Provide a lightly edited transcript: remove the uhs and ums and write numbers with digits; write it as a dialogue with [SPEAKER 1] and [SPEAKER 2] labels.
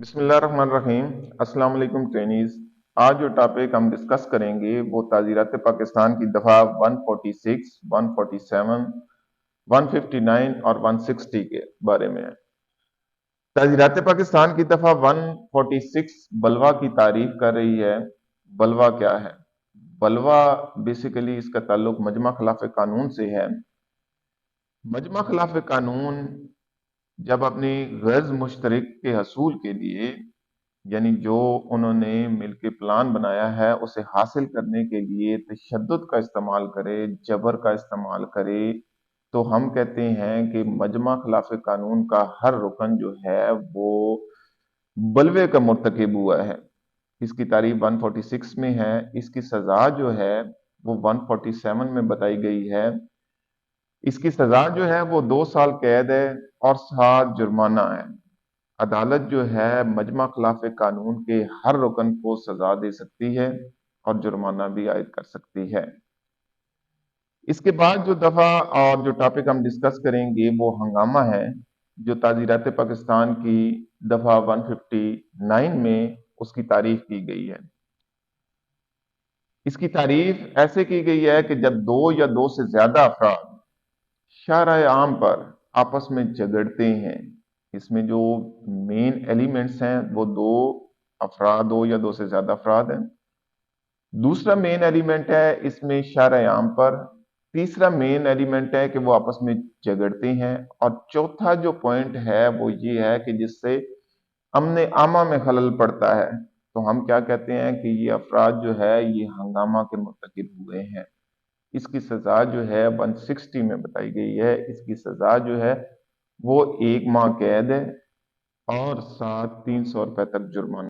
[SPEAKER 1] बिस्मिल्लाहिर्रहमानिर्रहीम। अस्सलाम वालेकुम ट्रेनीज। आज जो टॉपिक हम डिस्कस करेंगे वो ताज़ीरात पाकिस्तान की दफ़ा 146, 147, 159 और 160 के बारे में है। ताज़ीरात पाकिस्तान की दफ़ा 146 बलवा की तारीफ कर रही है। बलवा क्या है? बलवा बेसिकली इसका ताल्लुक मजमा खिलाफ कानून से है। मजमा खिलाफ कानून जब अपनी गर्ज मुश्तरक के हसूल के लिए, यानी जो उन्होंने मिलके प्लान बनाया है उसे हासिल करने के लिए तशद्दुद का इस्तेमाल करे, जबर का इस्तेमाल करे, तो हम कहते हैं कि मजमा खिलाफ कानून का हर रुकन जो है वो बलवे का मुर्तकिब हुआ है। इसकी तारीफ 146 में है। इसकी सजा जो है वो 147 में बताई गई है। इसकी सजा जो है वो 2 साल कैद है और 7 जुर्माना है। अदालत जो है मजमा खिलाफ कानून के हर रुकन को सजा दे सकती है और जुर्माना भी आयद कर सकती है। इसके बाद जो दफा और जो टॉपिक हम डिस्कस करेंगे वो हंगामा है, जो ताजीरात पाकिस्तान की दफा 159 में उसकी तारीफ की गई है। इसकी तारीफ ऐसे की गई है कि जब दो या दो से ज्यादा अफराद शाराए आम पर आपस में झगड़ते हैं, इसमें जो मेन एलिमेंट्स हैं वो दो अफराद हो या दो से ज्यादा अफराद हैं। दूसरा मेन एलिमेंट है इसमें शाराए आम पर। तीसरा मेन एलिमेंट है कि वो आपस में झगड़ते हैं। और चौथा जो पॉइंट है वो ये है कि जिससे अमने आमा में खलल पड़ता है, तो हम क्या कहते हैं कि ये अफराद जो है ये हंगामा के मुर्तकिब हुए हैं। इसकी सजा जो है 160 में बताई गई है। इसकी सजा जो है वो 1 माह कैद है और साथ 300 रुपए तक जुर्माना।